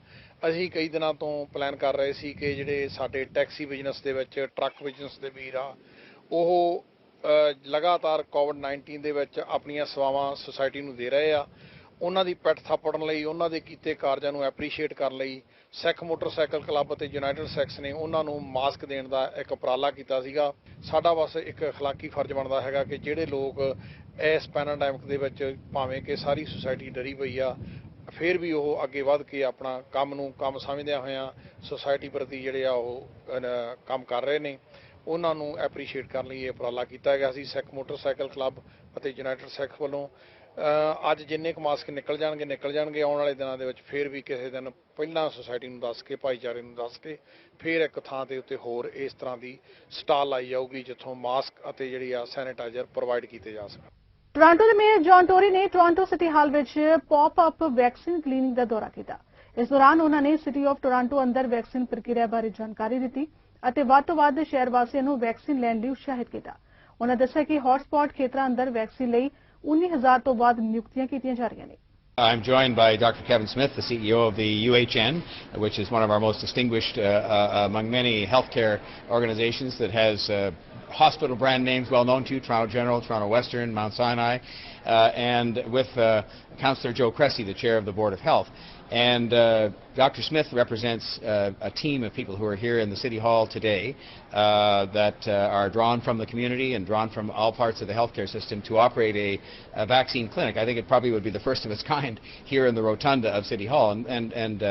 ਅਸੀਂ ਕਈ ਦਿਨਾਂ ਤੋਂ ਪਲਾਨ ਕਰ ਰਹੇ ਸੀ ਕਿ ਜਿਹੜੇ ਸਾਡੇ ਟੈਕਸੀ ਬਿਜ਼ਨਸ ਦੇ ਵਿੱਚ, ਟਰੱਕ ਬਿਜ਼ਨਸ ਦੇ ਵੀਰ ਆ, ਉਹ ਲਗਾਤਾਰ ਕੋਵਿਡ-19 ਦੇ ਵਿੱਚ ਆਪਣੀਆਂ ਸੇਵਾਵਾਂ ਸੁਸਾਇਟੀ ਨੂੰ ਦੇ ਰਹੇ ਆ। ਉਹਨਾਂ ਦੀ ਪਿੱਠ ਥਾਪੜਨ ਲਈ, ਉਹਨਾਂ ਦੇ ਕੀਤੇ ਕਾਰਜਾਂ ਨੂੰ ਐਪਰੀਸ਼ੀਏਟ ਕਰਨ ਲਈ ਸਿੱਖ ਮੋਟਰਸਾਈਕਲ ਕਲੱਬ ਅਤੇ ਯੂਨਾਈਟਿਡ ਸਿੱਖਸ ਨੇ ਉਹਨਾਂ ਨੂੰ ਮਾਸਕ ਦੇਣ ਦਾ ਇੱਕ ਉਪਰਾਲਾ ਕੀਤਾ ਸੀਗਾ। ਸਾਡਾ ਬਸ ਇੱਕ ਅਖਲਾਕੀ ਫਰਜ਼ ਬਣਦਾ ਹੈਗਾ ਕਿ ਜਿਹੜੇ ਲੋਕ ਇਸ ਪੈਂਡੇਮਿਕ ਦੇ ਵਿੱਚ ਭਾਵੇਂ ਕਿ ਸਾਰੀ ਸੁਸਾਇਟੀ ਡਰੀ ਪਈ ਆ, ਫਿਰ ਵੀ ਉਹ ਅੱਗੇ ਵੱਧ ਕੇ ਆਪਣਾ ਕੰਮ ਨੂੰ ਕੰਮ ਸਮਝਦਿਆਂ ਹੋਇਆਂ ਸੁਸਾਇਟੀ ਪ੍ਰਤੀ ਜਿਹੜੇ ਆ ਉਹ ਕੰਮ ਕਰ ਰਹੇ ਨੇ, ਉਹਨਾਂ ਨੂੰ ਐਪਰੀਸ਼ੀਏਟ ਕਰਨ ਲਈ ਇਹ ਉਪਰਾਲਾ ਕੀਤਾ ਗਿਆ ਸੀ ਸਿੱਖ ਮੋਟਰਸਾਈਕਲ ਕਲੱਬ ਅਤੇ ਯੂਨਾਈਟਿਡ ਸਿੱਖ ਵੱਲੋਂ। ਅੱਜ ਜਿੰਨੇ ਕੁ ਮਾਸਕ ਨਿਕਲ ਜਾਣਗੇ ਆਉਣ ਵਾਲੇ ਦਿਨਾਂ ਦੇ ਵਿੱਚ ਫਿਰ ਵੀ ਕਿਸੇ ਦਿਨ ਪਹਿਲਾਂ ਸੁਸਾਇਟੀ ਨੂੰ ਦੱਸ ਕੇ, ਭਾਈਚਾਰੇ ਨੂੰ ਦੱਸ ਕੇ ਫਿਰ ਇੱਕ ਥਾਂ ਦੇ ਉੱਤੇ ਹੋਰ ਇਸ ਤਰ੍ਹਾਂ ਦੀ ਸਟਾਲ ਲਾਈ ਜਾਊਗੀ ਜਿੱਥੋਂ ਮਾਸਕ ਅਤੇ ਜਿਹੜੀ ਆ ਸੈਨੀਟਾਈਜ਼ਰ ਪ੍ਰੋਵਾਈਡ ਕੀਤੇ ਜਾ ਸਕਣ। ਟੋਰਾਂਟੋ ਦੇ ਮੇਅਰ ਜੌਨ ਟੋਰੀ ਨੇ ਟੋਰਾਂਟੋ ਸਿਟੀ ਹਾਲ ਵਿੱਚ ਪੌਪ ਅਪ ਵੈਕਸੀਨ ਕਲੀਨਿਕ ਦਾ ਦੌਰਾ ਕੀਤਾ। ਇਸ ਦੌਰਾਨ ਉਹਨਾਂ ਨੇ ਸਿਟੀ ਆਫ ਟੋਰਾਂਟੋ ਅੰਦਰ ਵੈਕਸੀਨ ਪ੍ਰਕਿਰਿਆ ਬਾਰੇ ਜਾਣਕਾਰੀ ਦਿੱਤੀ ਅਤੇ ਵੱਧ ਤੋਂ ਵੱਧ ਸ਼ਹਿਰ ਵਾਸੀਆਂ ਨੂੰ ਵੈਕਸੀਨ ਲੈਣ ਲਈ ਉਤਸ਼ਾਹਿਤ ਕੀਤਾ। ਉਹਨਾਂ ਦੱਸਿਆ ਕਿ ਹੌਟਸਪੌਟ ਖੇਤਰਾਂ ਅੰਦਰ ਵੈਕਸੀਨ ਲਈ 19,000 ਤੋਂ ਵੱਧ ਨਿਯੁਕਤੀਆਂ ਕੀਤੀਆਂ ਜਾ ਰਹੀਆਂ ਨੇ। I'm joined by Dr. Kevin Smith, the CEO of the UHN, which is one of our most distinguished among many healthcare organizations that has hospital brand names well known to you, Toronto General, Toronto Western, Mount Sinai, and with Councillor Joe Cressy, the chair of the Board of Health. And Dr. Smith represents a team of people who are here in the City Hall today that are drawn from the community and drawn from all parts of the healthcare system to operate a vaccine clinic. I think it probably would be the first of its kind here in the rotunda of City Hall. And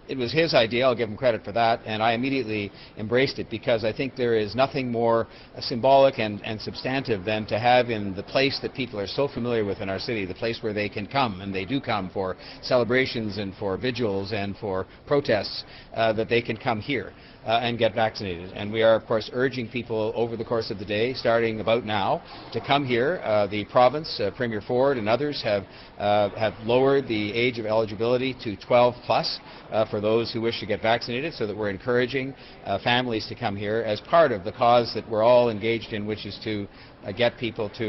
it was his idea, I'll give him credit for that, and I immediately embraced it because I think there is nothing more symbolic and substantive than to have in the place that people are so familiar with in our city, the place where they can come, and they do come for celebrations and for vigils and for protests, that they can come here and get vaccinated. And we are, of course, urging people over the course of the day, starting about now, to come here. The province, Premier Ford and others have lowered the age of eligibility to 12 plus for those who wish to get vaccinated, so that we're encouraging families to come here as part of the cause that we're all engaged in, which is to get people to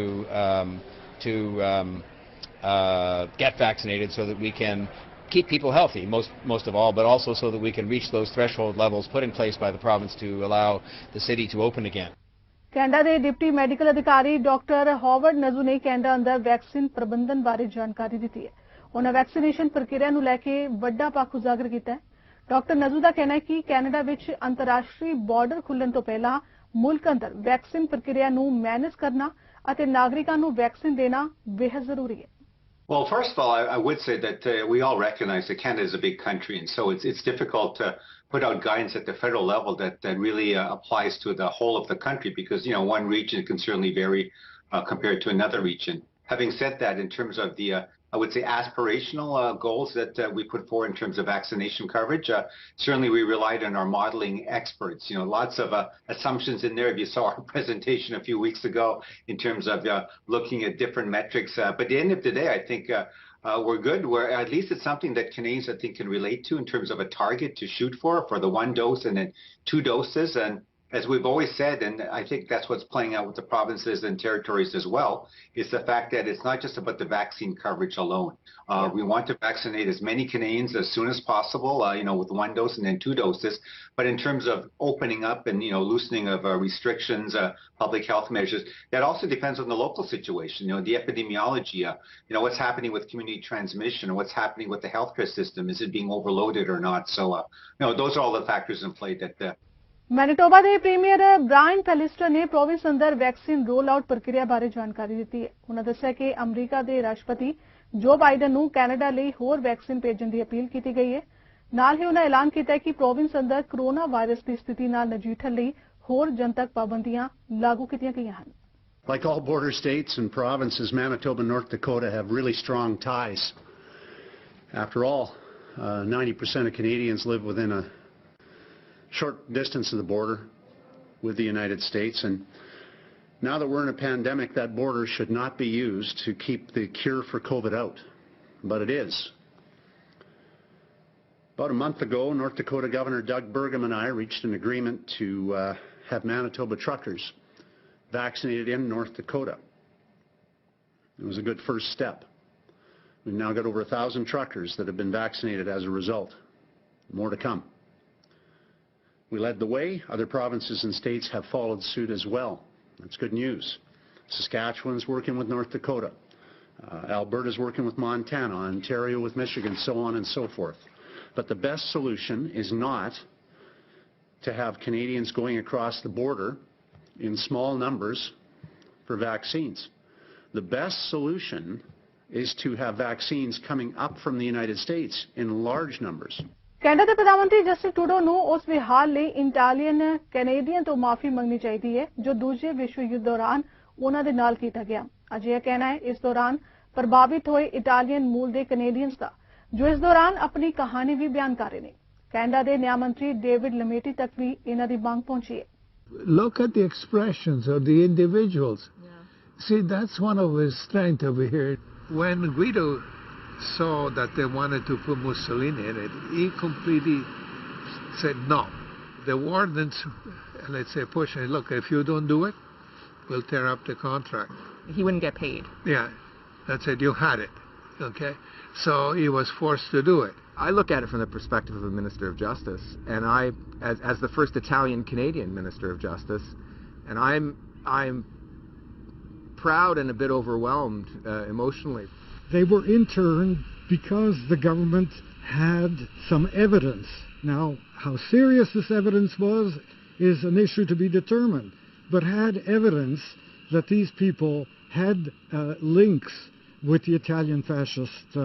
get vaccinated so that we can keep people healthy, most of all, but also so that we can reach those threshold levels put in place by the province to allow the city to open again. Canada ਦੇ deputy medical ਅਧਿਕਾਰੀ doctor Harvard ਨਜ਼ੂ ਨੇ Canada ਅੰਦਰ vaccine ਪ੍ਰਬੰਧਨ ਬਾਰੇ ਜਾਣਕਾਰੀ ਦਿੱਤੀ ਹੈ। ਉਹਨਾਂ ਵੈਕਸੀਨੇਸ਼ਨ ਪ੍ਰਕਿਰਿਆ ਨੂੰ ਲੈ ਕੇ ਵੱਡਾ ਪੱਖ ਉਜਾਗਰ ਕੀਤਾ ਹੈ। ਡਾਕਟਰ ਨਜ਼ੂ ਦਾ ਕਹਿਣਾ ਹੈ ਕਿ ਕੈਨੇਡਾ ਵਿੱਚ ਅੰਤਰਰਾਸ਼ਟਰੀ ਬਾਰਡਰ ਖੁੱਲ੍ਹਣ ਤੋਂ ਪਹਿਲਾਂ ਮੁਲਕ ਅੰਦਰ ਵੈਕਸੀਨ ਪ੍ਰਕਿਰਿਆ ਨੂੰ ਮੈਨੇਜ ਕਰਨਾ ਅਤੇ ਨਾਗਰਿਕਾਂ ਨੂੰ ਵੈਕਸੀਨ ਦੇਣਾ ਬੇहद ਜ਼ਰੂਰੀ ਹੈ। Well, first of all, I would say that we all recognize that Canada is a big country, and so it's difficult to put out guidance at the federal level that really applies to the whole of the country because, you know, one region can certainly vary compared to another region. Having said that, in terms of the I would say aspirational goals that we put forward in terms of vaccination coverage. Certainly we relied on our modeling experts. You know, lots of assumptions in there. If you saw our presentation a few weeks ago in terms of looking at different metrics. But at the end of the day, I think we're good. At least it's something that Canadians, I think, can relate to in terms of a target to shoot for the 1 dose and then 2 doses. And as we've always said, and I think that's what's playing out with the provinces and territories as well, is the fact that it's not just about the vaccine coverage alone. We want to vaccinate as many Canadians as soon as possible, you know, with 1 dose and then 2 doses. But in terms of opening up and, you know, loosening of restrictions, public health measures, that also depends on the local situation. You know, the epidemiology, you know, what's happening with community transmission, or what's happening with the healthcare system. Is it being overloaded or not? So, you know, those are all the factors in play that Manitoba ਦੇ premier Brian ਪੈਲਿਸਟਰ ਨੇ province ਅੰਦਰ vaccine role out ਪ੍ਰਕਿਰਿਆ ਬਾਰੇ ਜਾਣਕਾਰੀ ਦਿੱਤੀ ਹੈ। ਉਹਨਾਂ ਦੱਸਿਆ ਕਿ ਅਮਰੀਕਾ ਦੇ ਰਾਸ਼ਟਰਪਤੀ ਜੋ ਬਾਈਡਨ ਨੂੰ ਕੈਨੇਡਾ ਲਈ ਹੋਰ ਵੈਕਸੀਨ ਭੇਜਣ ਦੀ ਅਪੀਲ ਕੀਤੀ ਗਈ ਹੈ। ਨਾਲ ਹੀ ਉਹਨਾਂ ਐਲਾਨ ਕੀਤਾ ਹੈ ਕਿ ਪ੍ਰੋਵਿੰਸ ਅੰਦਰ ਕੋਰੋਨਾ ਵਾਇਰਸ ਦੀ ਸਥਿਤੀ ਨਾਲ ਨਜਿੱਠਣ ਲਈ ਹੋਰ ਜਨਤਕ ਪਾਬੰਦੀਆਂ ਲਾਗੂ ਕੀਤੀਆਂ ਗਈਆਂ ਹਨ। Like all border states and provinces, Manitoba and North Dakota have really strong ties. After all, 90% of Canadians live within a short distance of the border with the United States, and now that we're in a pandemic, that border should not be used to keep the cure for COVID out, but it is. About a month ago, North Dakota Governor Doug Burgum and I reached an agreement to have Manitoba truckers vaccinated in North Dakota. It was a good first step. We've now got over 1,000 truckers that have been vaccinated as a result. More to come. We led the way. Other provinces and states have followed suit as well. That's good news. Saskatchewan's working with North Dakota. Alberta's working with Montana. Ontario with Michigan, so on and so forth. But the best solution is not to have Canadians going across the border in small numbers for vaccines. The best solution is to have vaccines coming up from the United States in large numbers. Canada ਦੇ ਪ੍ਰਧਾਨ ਮੰਤਰੀ Justin Trudeau ਨੂੰ ਉਸ ਵਿਹਾਰ ਲਈ Italian Canadian ਤੋਂ ਮਾਫੀ ਮੰਗਣੀ ਚਾਹੀਦੀ ਹੈ ਜੋ ਦੂਜੇ ਵਿਸ਼ਵ ਯੁੱਧ ਦੌਰਾਨ ਉਹਨਾਂ ਦੇ ਨਾਲ ਕੀਤਾ ਗਿਆ। ਅਜਿਹਾ ਕਹਿਣਾ ਹੈ ਇਸ ਦੌਰਾਨ ਪ੍ਰਭਾਵਿਤ ਹੋਏ ਇਟਾਲੀਅਨ ਮੂਲ ਦੇ ਕੈਨੇਡੀਅਨਸ ਦਾ ਜੋ ਇਸ ਦੌਰਾਨ ਆਪਣੀ ਕਹਾਣੀ ਵੀ ਬਿਆਨ ਕਰ ਰਹੇ ਨੇ। ਕੈਨੇਡਾ ਦੇ ਨਿਆਂ ਮੰਤਰੀ ਡੇਵਿਡ ਲਮੇਟੀ ਤੱਕ ਵੀ ਇਹਨਾਂ ਦੀ ਮੰਗ ਪਹੁੰਚੀ ਹੈ। Look at the expressions of the individuals. Yeah. See, that's one of his strengths over here. When Guido saw that they wanted to put Mussolini in it, he completely said no. The wardens, let's say, pushing, look, if you don't do it, we'll tear up the contract. He wouldn't get paid. Yeah, that's it. You had it. Okay? So he was forced to do it. I look at it from the perspective of a Minister of Justice, and as the first Italian-Canadian Minister of Justice, and I'm proud and a bit overwhelmed emotionally. They were interned because the government had some evidence. Now, how serious this evidence was is an issue to be determined, but had evidence that these people had links with the Italian fascist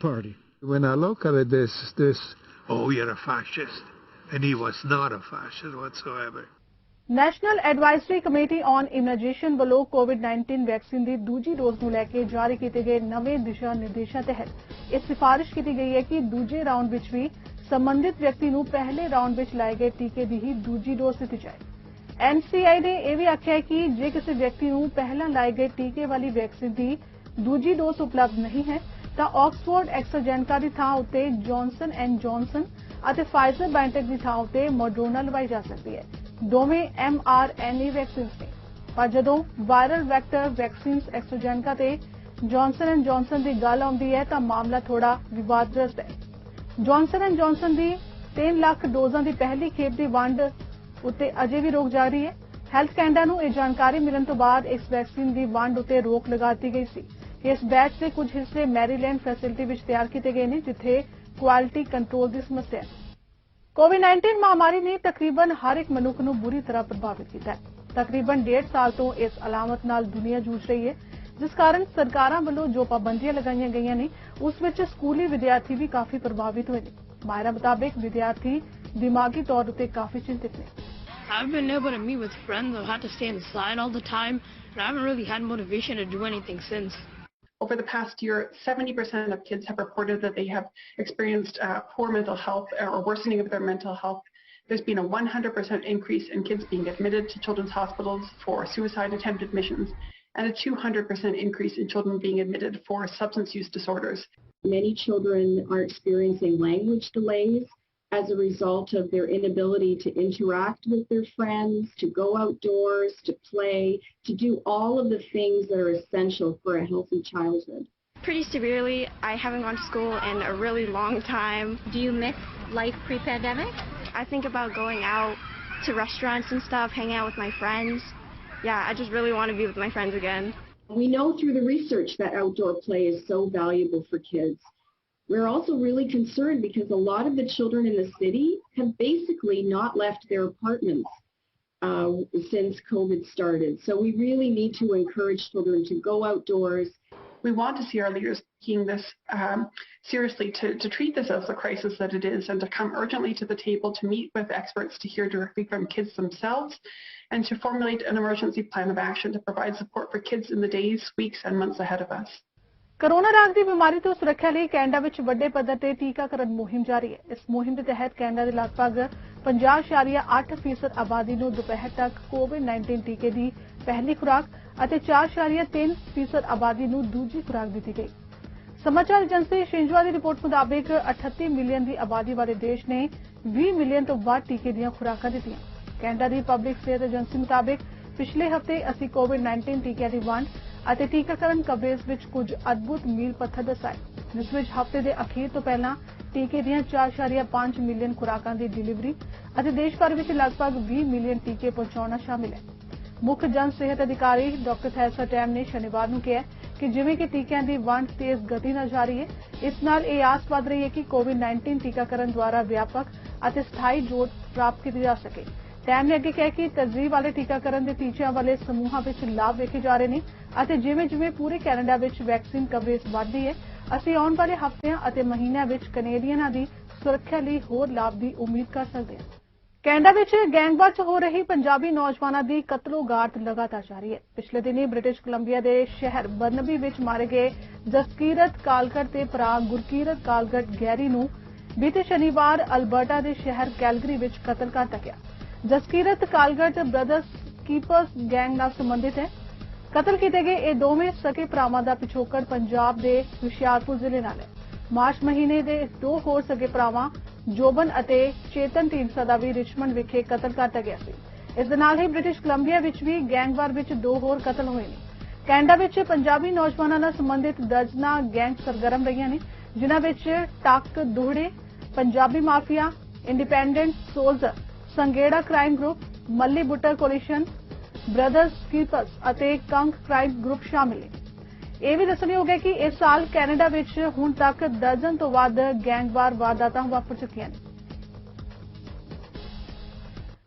party. When I look at it, this, oh, you're a fascist, and he was not a fascist whatsoever. National advisory committee on immunization ਵੱਲੋਂ ਕੋਵਿਡ-19 vaccine ਦੀ ਦੂਜੀ dose ਨੂੰ ਲੈ ਕੇ ਜਾਰੀ ਕੀਤੇ ਗਏ ਨਵੇਂ ਦਿਸ਼ਾ ਨਿਰਦੇਸ਼ਾਂ ਤਹਿਤ ਇਹ ਸਿਫਾਰਿਸ਼ ਕੀਤੀ ਗਈ ਹੈ ਕਿ ਦੂਜੇ ਰਾਊਂਡ ਵਿੱਚ ਵੀ ਸੰਬੰਧਿਤ ਵਿਅਕਤੀ ਨੂੰ ਪਹਿਲੇ ਰਾਊਂਡ ਵਿੱਚ ਲਾਏ ਗਏ ਟੀਕੇ ਦੀ ਹੀ ਦੂਜੀ ਡੋਜ਼ ਦਿੱਤੀ ਜਾਏ। ਐਨਸੀਆਈ ਨੇ ਇਹ ਵੀ ਆਖਿਆ ਕਿ ਜੇ ਕਿਸੇ ਵਿਅਕਤੀ ਨੂੰ ਪਹਿਲਾਂ ਲਾਏ ਗਏ ਟੀਕੇ ਵਾਲੀ ਵੈਕਸੀਨ ਦੀ ਦੂਜੀ ਡੋਜ਼ ਉਪਲਬਧ ਨਹੀਂ ਹੈ ਤਾਂ ਆਕਸਫੋਰਡ ਐਸਟਰਾਜੈਨੇਕਾ ਦੀ ਥਾਂ ਉੱਤੇ ਜੌਨਸਨ ਐਂਡ ਜੌਨਸਨ ਅਤੇ ਫਾਈਜ਼ਰ ਬਾਇਓਟੈਕ ਦੀ ਥਾਂ ਉੱਤੇ ਮੋਡਰਨਾ ਲਵਾਈ ਜਾ ਸਕਦੀ ਹੈ। ਦੋਵੇਂ mRNA ਵੈਕਸੀਨਸ ਨੇ, ਪਰ ਜਦੋਂ ਵਾਇਰਲ ਵੈਕਟਰ ਵੈਕਸੀਨਸ ਐਸਟਰਾਜੈਨੇਕਾ ਤੇ ਜੌਨਸਨ ਐਂਡ ਜੌਨਸਨ ਦੀ ਗੱਲ ਆਉਂਦੀ ਹੈ ਤਾਂ ਮਾਮਲਾ ਥੋੜਾ ਵਿਵਾਦਗ੍ਰਸਤ ਹੈ। ਜੌਨਸਨ ਐਂਡ ਜੌਨਸਨ ਦੀ 3 ਲੱਖ ਡੋਜ਼ਾਂ ਦੀ ਪਹਿਲੀ ਖੇਪ ਦੀ ਵੰਡ ਉੱਤੇ ਅਜੇ ਵੀ ਰੋਕ ਜਾਰੀ ਹੈ। ਹੈਲਥ ਕੈਨੇਡਾ ਨੂੰ ਇਹ ਜਾਣਕਾਰੀ ਮਿਲਣ ਤੋਂ ਬਾਅਦ ਇਸ ਵੈਕਸੀਨ ਦੀ ਵੰਡ ਉੱਤੇ ਰੋਕ ਲਗਾ ਦਿੱਤੀ ਗਈ ਸੀ। ਇਸ ਬੈਚ ਦੇ ਕੁਝ ਹਿੱਸੇ ਮੈਰੀਲੈਂਡ ਫੈਸਿਲਿਟੀ ਵਿੱਚ ਤਿਆਰ ਕੀਤੇ ਗਏ ਨੇ ਜਿੱਥੇ ਕੁਆਲਿਟੀ ਕੰਟਰੋਲ ਦੀ ਸਮੱਸਿਆ ਹੈ। ਕੋਵਿਡ-19 ਮਹਾਮਾਰੀ ਨੇ ਤਕਰੀਬਨ ਹਰ ਇੱਕ ਮਨੁੱਖ ਨੂੰ ਬੁਰੀ ਤਰ੍ਹਾਂ ਪ੍ਰਭਾਵਿਤ ਕੀਤਾ ਹੈ। ਤਕਰੀਬਨ 1.5 ਸਾਲ ਤੋਂ ਇਸ ਅਲਾਮਤ ਨਾਲ ਦੁਨੀਆ ਜੂਝ ਰਹੀ ਹੈ ਜਿਸ ਕਾਰਨ ਸਰਕਾਰਾਂ ਵੱਲੋਂ ਜੋ ਪਾਬੰਦੀਆਂ ਲਗਾਈਆਂ ਗਈਆਂ ਨੇ ਉਸ ਵਿੱਚ ਸਕੂਲੀ ਵਿਦਿਆਰਥੀ ਵੀ ਕਾਫੀ ਪ੍ਰਭਾਵਿਤ ਹੋਏ ਨੇ। ਮਾਹਿਰਾਂ ਮੁਤਾਬਿਕ ਵਿਦਿਆਰਥੀ ਦਿਮਾਗੀ ਤੌਰ ਉੱਤੇ ਕਾਫੀ ਚਿੰਤਿਤ ਨੇ। I've been able to meet with friends. I've had to stay inside all the time, and I haven't really had motivation to do anything since. Over the past year, 70% of kids have reported that they have experienced poor mental health or worsening of their mental health. There's been a 100% increase in kids being admitted to children's hospitals for suicide attempt admissions, and a 200% increase in children being admitted for substance use disorders. Many children are experiencing language delays as a result of their inability to interact with their friends, to go outdoors, to play, to do all of the things that are essential for a healthy childhood. Pretty severely. I haven't gone to school in a really long time. Do you miss life pre-pandemic? I think about going out to restaurants and stuff, hanging out with my friends. Yeah, I just really want to be with my friends again. We know through the research that outdoor play is so valuable for kids. We're also really concerned because a lot of the children in the city have basically not left their apartments since COVID started. So we really need to encourage children to go outdoors. We want to see our leaders taking this seriously to treat this as the crisis that it is, and to come urgently to the table to meet with experts to hear directly from kids themselves, and to formulate an emergency plan of action to provide support for kids in the days, weeks and months ahead of us. Corona राग की बीमारी तो सुरक्षा लिए Canada विच वड्डे पद्धर ते टीकाकरण मुहिम जारी है। इस मुहिम के तहत कैनेडा के लगभग 50.8% आबादी नूं दोपहर तक कोविड-19 टीके की पहली खुराक और 4.3% आबादी नूं दूजी खुराक दी गई। समाचार एजेंसी शिंजुआ की रिपोर्ट मुताबिक 38 मिलियन की आबादी वाले देश ने 20 मिलियन तो वध टीके दी खुराकां दित्तियां। कैनेडा की पब्लिक सेहत एजेंसी मुताबिक पिछले हफ्ते असीं कोविड-19 टीकिਆਂ ਦੀ वंड ਅਤੇ ਟੀਕਾਕਰਨ ਕਵਰੇਜ ਵਿੱਚ ਕੁਝ ਅਦਭੁਤ ਮੀਲ ਪੱਥਰ ਦਰਸਾਏ, ਜਿਸ ਵਿੱਚ ਹਫ਼ਤੇ ਦੇ ਅਖੀਰ ਤੋਂ ਪਹਿਲਾਂ ਟੀਕੇ ਦੀਆਂ 4.5 ਮਿਲੀਅਨ ਖੁਰਾਕਾਂ ਦੀ ਡਿਲੀਵਰੀ ਅਤੇ ਦੇਸ਼ ਭਰ ਵਿੱਚ ਲਗਭਗ 20 ਮਿਲੀਅਨ ਟੀਕੇ ਪਹੁੰਚਾਉਣਾ ਸ਼ਾਮਿਲ ਹੈ। ਮੁੱਖ ਜਨ ਸਿਹਤ ਅਧਿਕਾਰੀ ਡਾਕਟਰ ਥੈਸਾ ਟੈਮ ਨੇ ਸ਼ਨੀਵਾਰ ਨੂੰ ਕਿਹਾ ਕਿ ਜਿਵੇਂ ਕਿ ਟੀਕਿਆਂ ਦੀ ਵੰਡ ਤੇਜ਼ ਗਤੀ ਨਾਲ ਜਾਰੀ ਹੈ, ਇਸ ਨਾਲ ਇਹ ਆਸ ਵੱਧ ਰਹੀ ਹੈ ਕਿ ਕੋਵਿਡ-19 ਟੀਕਾਕਰਨ ਦੁਆਰਾ ਵਿਆਪਕ ਅਤੇ ਸਥਾਈ ਜੋੜ ਪ੍ਰਾਪਤ ਕੀਤੀ ਜਾ ਸਕੇ। ਟੈਮ ਨੇ ਅੱਗੇ ਕਿਹਾ ਕਿ ਤਰਜੀਹ ਵਾਲੇ ਟੀਕਾਕਰਨ ਦੇ ਟੀਚਿਆਂ ਵਾਲੇ ਸਮੂਹਾਂ ਵਿੱਚ ਲਾਭ ਵੇਖੇ ਜਾ ਰਹੇ ਨੇ ਅਤੇ ਜਿਵੇਂ-ਜਿਵੇਂ ਪੂਰੇ ਕੈਨੇਡਾ ਵਿੱਚ ਵੈਕਸੀਨ ਕਵਰੇਜ ਵਧਦੀ ਹੈ, ਅਸੀਂ ਆਉਣ ਵਾਲੇ ਹਫ਼ਤਿਆਂ ਅਤੇ ਮਹੀਨਿਆਂ ਵਿੱਚ ਕੈਨੇਡੀਅਨਾਂ ਦੀ ਸੁਰੱਖਿਆ ਲਈ ਹੋਰ ਲਾਭ ਦੀ ਉਮੀਦ ਕਰ ਸਕਦੇ ਹਾਂ। ਕੈਨੇਡਾ ਵਿੱਚ ਗੈਂਗਵਾਰ 'ਚ ਹੋ ਰਹੀ ਪੰਜਾਬੀ ਨੌਜਵਾਨਾਂ ਦੀ ਕਤਲੋ-ਗਾਰਤ ਲਗਾਤਾਰ ਜਾਰੀ ਹੈ। ਪਿਛਲੇ ਦਿਨੀ ਬ੍ਰਿਟਿਸ਼ ਕੋਲੰਬੀਆ ਦੇ ਸ਼ਹਿਰ ਬਰਨਬੀ ਵਿੱਚ ਮਾਰੇ ਗਏ ਜਸਕੀਰਤ ਕਾਲਗਟ ਤੇ ਭਰਾ ਗੁਰਕੀਰਤ ਕਾਲਗਟ ਗੈਰੀ ਨੂੰ ਬੀਤੇ ਸ਼ਨੀਵਾਰ ਅਲਬਰਟਾ ਦੇ ਸ਼ਹਿਰ ਕੈਲਗਰੀ ਵਿੱਚ ਕਤਲ ਕਰ ਦਿੱਤਾ ਗਿਆ। ਜਸਕੀਰਤ ਕਾਲਗਟ ਬ੍ਰਦਰਸ ਕੀਪਰਸ ਗੈਂਗ ਨਾਲ ਸੰਬੰਧਿਤ ਹੈ। ਕਤਲ ਕੀਤੇ ਗਏ ਇਹ ਦੋਵੇਂ ਸਕੇ ਭਰਾਵਾਂ ਦਾ ਪਿਛੋਕੜ ਪੰਜਾਬ ਦੇ ਹੁਸ਼ਿਆਰਪੁਰ ਜ਼ਿਲ੍ਹੇ ਨਾਲ ਹੈ। ਮਾਰਚ ਮਹੀਨੇ ਦੇ ਦੋ ਹੋਰ ਸਕੇ ਭਰਾਵਾਂ ਜੋਬਨ ਅਤੇ ਚੇਤਨ ਢੀਂਡਸਾ ਦਾ ਵੀ ਰਿਚਮੰਡ ਵਿਖੇ ਕਤਲ ਕਰ ਦਿੱਤਾ ਗਿਆ ਸੀ। ਇਸ ਦੇ ਨਾਲ ਹੀ ਬ੍ਰਿਟਿਸ਼ ਕੋਲੰਬੀਆ ਵਿੱਚ ਵੀ ਗੈਂਗਵਾਰ ਵਿੱਚ ਦੋ ਹੋਰ ਕਤਲ ਹੋਏ ਨੇ। ਕੈਨੇਡਾ ਵਿੱਚ ਪੰਜਾਬੀ ਨੌਜਵਾਨਾਂ ਨਾਲ ਸੰਬੰਧਿਤ ਦਰਜਨਾਂ ਗੈਂਗ ਸਰਗਰਮ ਰਹੀਆਂ ਨੇ, ਜਿਨ੍ਹਾਂ ਵਿੱਚ Dhak Duhre, Punjabi mafia, independent soldier, Sangera crime group, Malli Buttar coalition, brothers keepers ਅਤੇ ਕੰਗ ਕ੍ਰਾਈਮ ਗਰੁੱਪ ਸ਼ਾਮਿਲ ਨੇ। ਇਹ ਵੀ ਦੱਸਣਯੋਗ ਹੈ ਕਿ ਇਸ ਸਾਲ ਕੈਨੇਡਾ ਵਿੱਚ ਹੁਣ ਤੱਕ ਦਰਜਨ ਤੋਂ ਵੱਧ ਗੈਂਗਵਾਰ ਵਾਰਦਾਤਾਂ ਵਾਪਰ ਚੁੱਕੀਆਂ ਨੇ।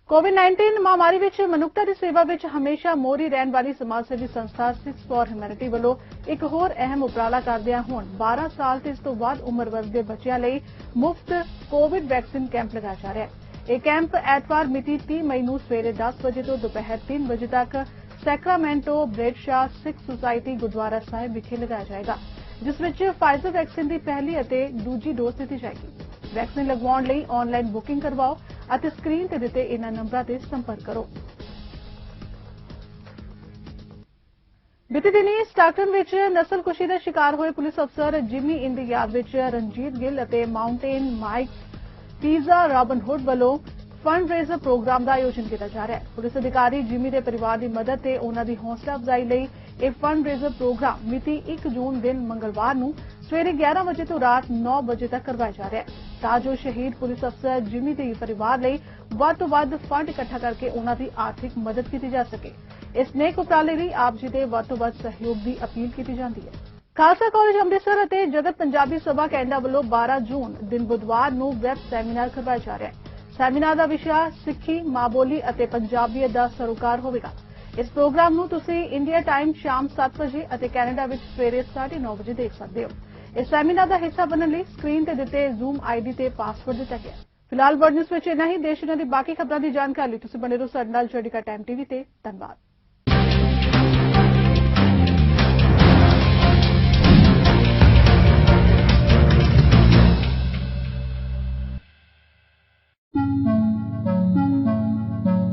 ਕੋਵਿਡ-19 ਮਹਾਮਾਰੀ ਵਿੱਚ ਮਨੁੱਖਤਾ ਦੀ ਸੇਵਾ ਵਿੱਚ ਹਮੇਸ਼ਾ ਮੋਹਰੀ ਰਹਿਣ ਵਾਲੀ ਸਮਾਜ ਸੇਵੀ ਸੰਸਥਾ 6 ਫॉर ਹਿਊਮੈਨਿਟੀ ਵੱਲੋਂ ਇੱਕ ਹੋਰ ਅਹਿਮ ਉਪਰਾਲਾ ਕਰਦਿਆਂ ਹੁਣ 12 ਸਾਲ ਤੇ ਇਸ ਤੋਂ ਵੱਧ ਉਮਰ ਵਰਗ ਦੇ ਬੱਚਿਆਂ ਲਈ ਮੁਫਤ ਕੋਵਿਡ ਵੈਕਸੀਨ ਕੈਂਪ ਲਗਾਇਆ ਜਾ ਰਿਹਾ ਹੈ। ਇਹ ਕੈਂਪ ਐਤਵਾਰ ਮਿਤੀ 30 ਮਈ ਨੂੰ ਸਵੇਰੇ 10 ਵਜੇ ਤੋਂ ਦੁਪਹਿਰ 3 ਵਜੇ ਤੱਕ ਸੈਕਰਾਮੈਂਟੋ ਬ੍ਰੈਡਸ਼ਾ ਸਿੱਖ ਸੁਸਾਇਟੀ ਗੁਰਦੁਆਰਾ ਸਾਹਿਬ ਵਿਖੇ ਲਗਾਇਆ ਜਾਏਗਾ, ਜਿਸ ਵਿੱਚ ਫਾਈਜ਼ਰ ਵੈਕਸੀਨ ਦੀ ਪਹਿਲੀ ਅਤੇ ਦੂਜੀ ਡੋਜ਼ ਦਿੱਤੀ ਜਾਏਗੀ। ਵੈਕਸੀਨ ਲਗਵਾਉਣ ਲਈ ਆਨਲਾਈਨ ਬੁਕਿੰਗ ਕਰਵਾਓ ਅਤੇ ਸਕਰੀਨ ਤੇ ਦਿੱਤੇ ਇਹਨਾਂ ਨੰਬਰਾਂ ਤੇ ਸੰਪਰਕ ਕਰੋ। ਬੀਤੇ ਦਿਨੀ ਸਟਾਕਟਨ ਵਿੱਚ ਨਸਲਕੁਸ਼ੀ ਦਾ ਸ਼ਿਕਾਰ ਹੋਏ ਪੁਲਿਸ ਅਫਸਰ ਜਿਮੀ ਇਨ ਦੀ ਯਾਦ ਵਿੱਚ ਰਣਜੀਤ ਗਿੱਲ ਅਤੇ ਮਾਊਂਟੇਨ ਮਾਈਕ ਪੀਜ਼ਾ ਰੌਬਨਹੁੱਡ ਵੱਲੋਂ ਫੰਡ ਰੇਜ਼ਰ ਪ੍ਰੋਗਰਾਮ ਦਾ ਆਯੋਜਨ ਕੀਤਾ ਜਾ ਰਿਹਾ ਹੈ। ਪੁਲਿਸ ਅਧਿਕਾਰੀ ਜਿਮੀ ਦੇ ਪਰਿਵਾਰ ਦੀ ਮਦਦ ਤੇ ਉਹਨਾਂ ਦੀ ਹੌਸਲਾ ਅਫਜ਼ਾਈ ਲਈ ਇਹ ਫੰਡ ਰੇਜ਼ਰ ਪ੍ਰੋਗਰਾਮ ਮਿਤੀ 1 ਜੂਨ ਦਿਨ ਮੰਗਲਵਾਰ ਨੂੰ ਸਵੇਰੇ 11 ਵਜੇ ਤੋਂ ਰਾਤ 9 ਵਜੇ ਤੱਕ ਕਰਵਾਇਆ ਜਾ ਰਿਹਾ ਹੈ, ਤਾਂ ਜੋ ਸ਼ਹੀਦ ਪੁਲਿਸ ਅਫਸਰ ਜਿਮੀ ਦੇ ਪਰਿਵਾਰ ਲਈ ਵੱਧ ਤੋਂ ਵੱਧ ਫੰਡ ਇਕੱਠਾ ਕਰਕੇ ਉਹਨਾਂ ਦੀ ਆਰਥਿਕ ਮਦਦ ਕੀਤੀ ਜਾ ਸਕੇ। ਇਸ ਨੇਕ ਉਪਰਾਲੇ ਲਈ ਆਪ ਜੀ ਦੇ ਵੱਧ ਤੋਂ ਵੱਧ ਸਹਿਯੋਗ ਦੀ ਅਪੀਲ ਕੀਤੀ ਜਾਂਦੀ ਹੈ। ਖਾਲਸਾ ਕਾਲਜ ਅੰਮ੍ਰਿਤਸਰ ਅਤੇ ਜਗਤ ਪੰਜਾਬੀ ਸਭਾ ਕੈਨੇਡਾ ਵੱਲੋਂ 12 ਜੂਨ ਦਿਨ ਬੁੱਧਵਾਰ ਨੂੰ ਵੈਬ ਸੈਮੀਨਾਰ ਕਰਵਾਇਆ ਜਾ ਰਿਹਾ ਹੈ। ਸੈਮੀਨਾਰ ਦਾ ਵਿਸ਼ਾ ਸਿੱਖੀ, ਮਾਂ ਬੋਲੀ ਅਤੇ ਪੰਜਾਬੀਅਤ ਦਾ ਸਰੋਕਾਰ ਹੋਵੇਗਾ। ਇਸ ਪ੍ਰੋਗਰਾਮ ਨੂੰ ਤੁਸੀਂ ਇੰਡੀਆ ਟਾਈਮ ਸ਼ਾਮ 7 ਵਜੇ ਅਤੇ ਕੈਨੇਡਾ ਵਿੱਚ ਸਵੇਰੇ 9:30 ਵਜੇ ਦੇਖ ਸਕਦੇ ਹੋ। ਇਸ ਸੈਮੀਨਾਰ ਦਾ ਹਿੱਸਾ ਬਣਨ ਲਈ ਸਕਰੀਨ ਤੇ ਦਿੱਤੇ ਜ਼ੂਮ ਆਈਡੀ ਤੇ ਪਾਸਵਰਡ ਦਿੱਤਾ ਗਿਆ। ਫਿਲਹਾਲ ਵਰਲਡ ਨਿਊਜ਼ ਵਿੱਚ ਇੰਨਾ ਹੀ। ਦੇਸ਼ ਦੁਨੀਆ ਦੀ ਬਾਕੀ ਖਬਰਾਂ ਦੀ ਜਾਣਕਾਰੀ ਲਈ ਤੁਸੀਂ ਬਣੇ ਰਹੋ ਸਾਡੇ ਨਾਲ ਚੜ੍ਰਿਕਾ ਟਾਈਮ ਟੀਵੀ ਤੇ। ਧੰਨਵਾਦ।